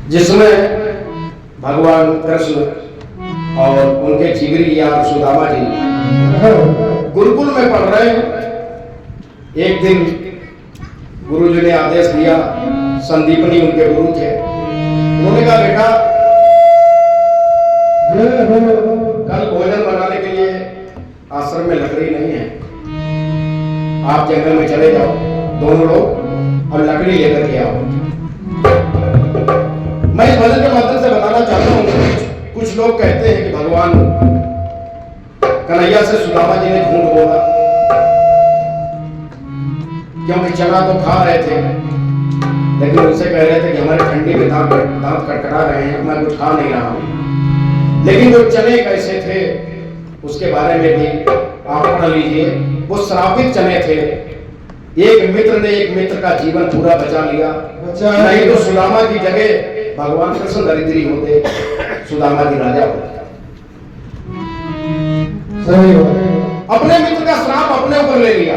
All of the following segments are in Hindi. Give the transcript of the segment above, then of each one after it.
जिसमें भगवान कृष्ण और उनके जिगरी यार सुदामा जी गुरुकुल में पढ़ रहे हैं। एक दिन गुरु जी ने आदेश दिया, संदीपनी उनके गुरु थे, उन्होंने कहा बेटा कल भोजन बनाने के लिए आश्रम में लकड़ी नहीं है, आप जंगल में चले जाओ दोनों लोग और लकड़ी लेकर के आओ। मैं इस भजन के माध्यम से बताना चाहता हूँ, कुछ लोग कहते हैं कि भगवान कन्हैया से सुदामा जी ने झूठ बोला, क्योंकि चना तो खा रहे थे लेकिन उनसे कह रहे थे कि हमारे ठंडी में दांत कटकटा रहे हैं, मैं कुछ खा नहीं रहा हूं। लेकिन वो चने कैसे थे उसके बारे में भी आप पढ़ लीजिए। वो श्रापित चने थे। एक मित्र ने एक मित्र का जीवन पूरा बचा लिया, नहीं तो सुदामा की जगह भगवान कृष्ण दरिद्री होते, सुदामा जी राजा होते। अपने मित्र का श्राप अपने ऊपर ले लिया।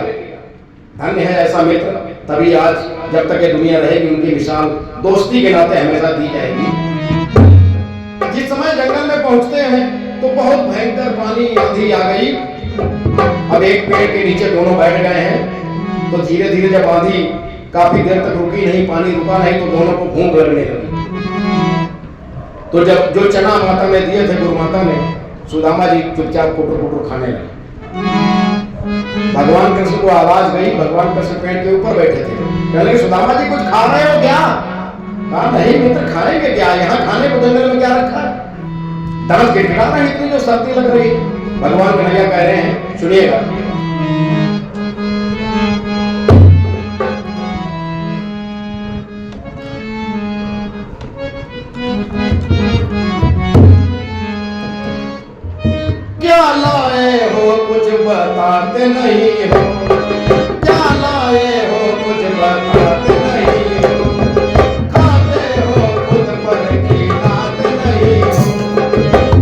धन्य है ऐसा मित्र, तभी आज जब तक ये दुनिया रहेगी उनकी मिसाल दोस्ती के नाते हमेशा दी जाएगी। जिस समय जंगल में पहुंचते हैं तो बहुत भयंकर पानी आंधी आ गई। अब एक पेड़ के नीचे दोनों बैठ गए हैं, तो धीरे धीरे जब आंधी काफी देर तक रुकी नहीं, पानी रुका नहीं, तो दोनों को भूख लगने लगी। तो जब जो चना माता ने दिए थे गुरु माता ने, सुदामा जी चुपचाप कुटुर कुटुर खाने लगे। भगवान कृष्ण को आवाज गई, भगवान कृष्ण पेड़ के ऊपर बैठे थे, कहने सुदामा जी कुछ खा रहे हो क्या? कहा नहीं मित्र, खाएंगे क्या, यहाँ खाने को जंगल में क्या रखा है? दांत गिड़गिड़ा रही इतनी जो सर्दी लग रही है। भगवान कन्हैया कह रहे हैं, सुनिएगा। क्या लाए हो कुछ बताते नहीं हो, क्या लाए हो कुछ बताते नहीं हो, खाते हो खुद पर खिलाते नहीं हो,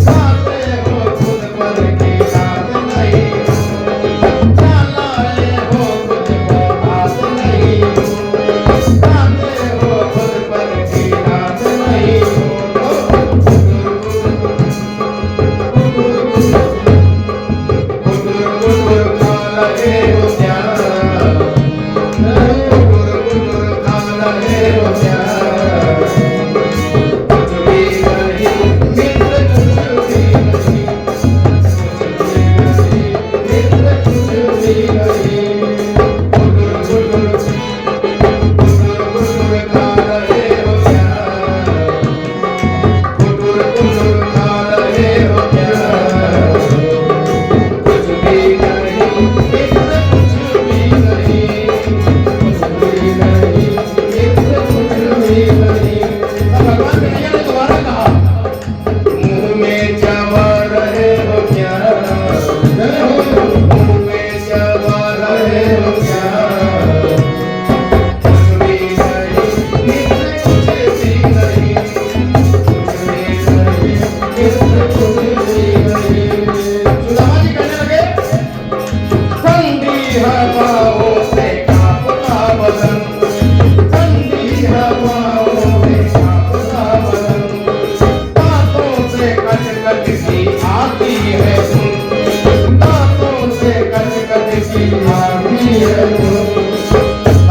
खाते हो खुद पर खिलाते नहीं हो, क्या लाए हो कुछ बताते नहीं हो, खाते हो खुद पर खिलाते नहीं हो।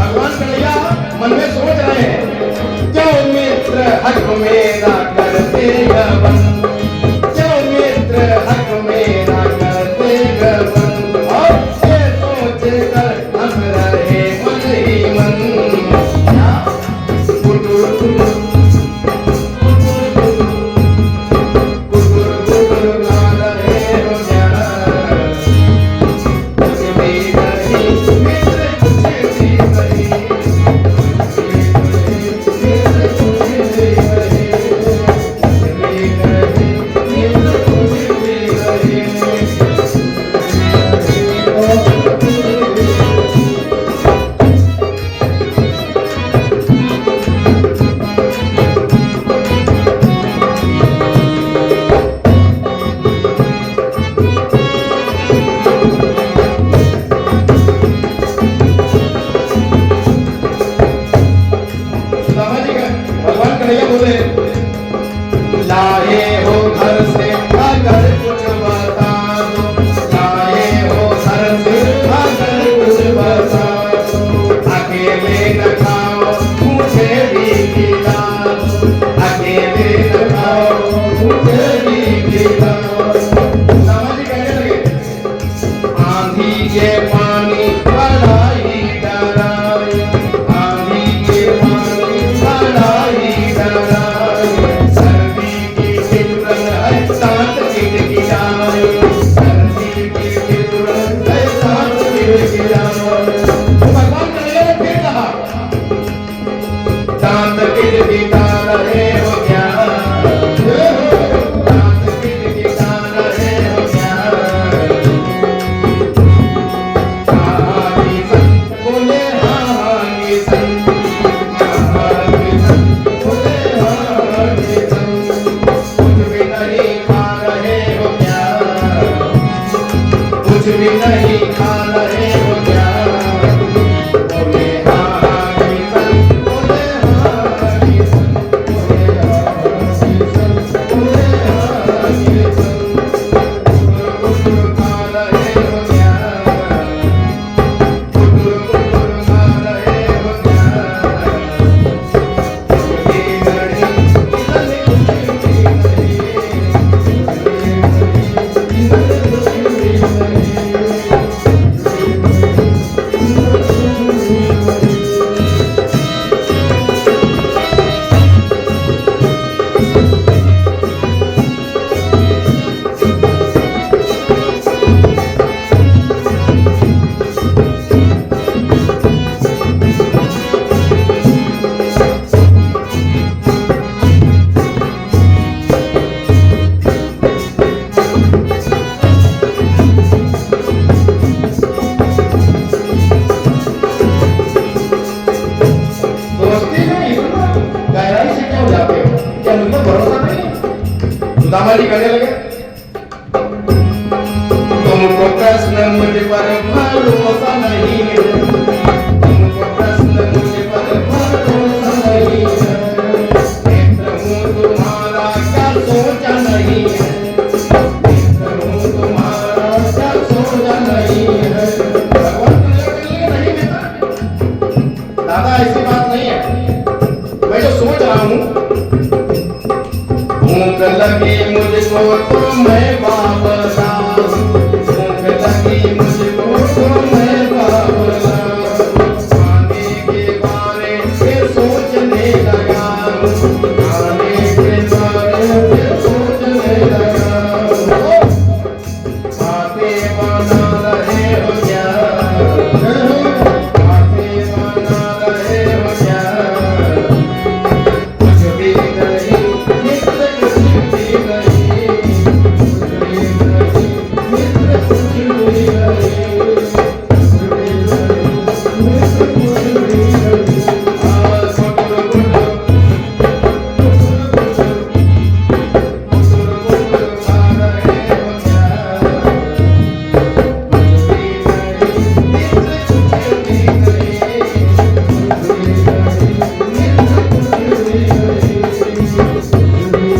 भगवान कन्हैया मन में सोच रहे हैं, क्यों मित्र हक मेरा करते गबन, क्यों मित्र हक मेरा करते गबन, और ये सोच कर हम रहे मन ही मन। कुटुर कुटुर भगवान कन्हैया बोले लाए हो घर से अगर कुछ बता दो, लाए हो घर से अगर कुछ बता दो, अकेले न खाओ मुझे भी खिला दो, अकेले न खाओ मुझे भी खिला दो। समझ कहने लगे आंधी के पानी बड़ा ही डराए, आंधी के पानी बड़ा ही डराए, सर्दी की खिलरन है साथ गिड़गिड़ाए, सर्दी की खिलरन है साथ गिड़गिड़ाए। भगवान ने फिर कहा दांत गिड़गिड़ा रहे हो क्या, दांत गिड़गिड़ा रहे हो क्या, बोले हाँ किशन, बोले हाँ किशन, कुछ भी नहीं खा रहे हो क्या, कुछ भी नहीं खा रहे हो क्या, बोले हाँ किशन, बोले हाँ किशन, बोले हाँ किशन, बोले हाँ किशन, कुछ खा रहे हो क्या, दोस्ती में इतना गहराई से क्यों जाते हो? क्या मुझ पर भरोसा नहीं? सुदामा जी कहने लगे तुमको प्रश्न मुझ पर भरोसा नहीं है, तुमको प्रश्न मुझ पर भरोसा नहीं है, मित्र हूँ तुम्हारा क्या सोचा नहीं है, मित्र हूँ तुम्हारा क्या सोचा नहीं है। भगवान नहीं मित्र दादा ऐसी बात नहीं है, मैं जो सोच रहा हूँ भूख लगी मुझको तो मैं बाबला, भूख लगी मुझको तो मैं बाबला, खाने के बारे में सोचने लगा, खाने के बारे में सोचने लगा, बातें बना रहे हो क्या, बातें बना रहे हो क्या, कुछ भी नहीं मित्र कुछ भी नहीं, कुछ भी नहीं मित्र कुछ भी नहीं, मित्र कुछ भी नहीं। खा रहे हो क्या, कुछ भी नहीं मित्र कुछ भी नहीं, कुछ भी नहीं मित्र कुछ भी नहीं, कुछ भी नहीं।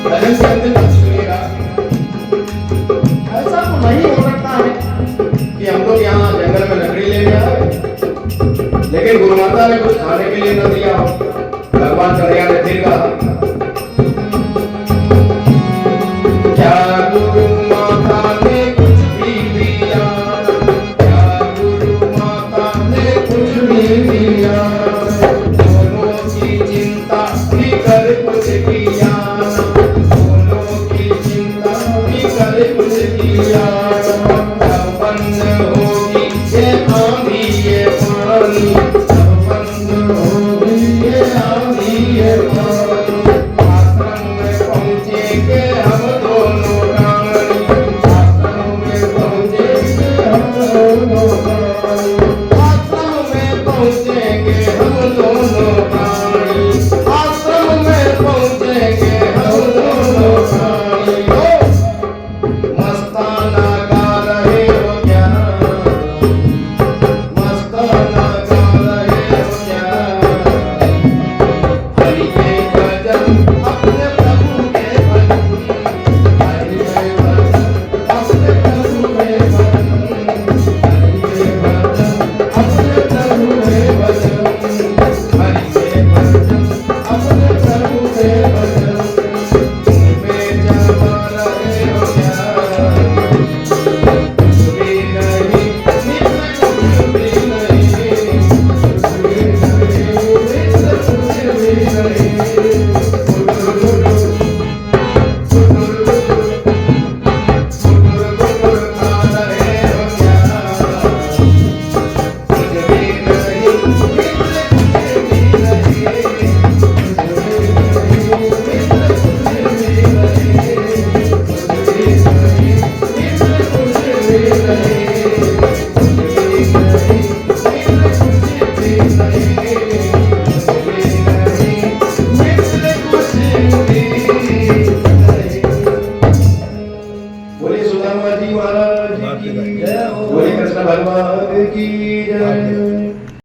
भजन के अंतिम पक्ष सुनिएगा। ऐसा तो नहीं हो सकता है कि हम लोग यहाँ जंगल में लकड़ी लेने आए, लेकिन गुरु माता ने कुछ खाने के लिए न दिया हो।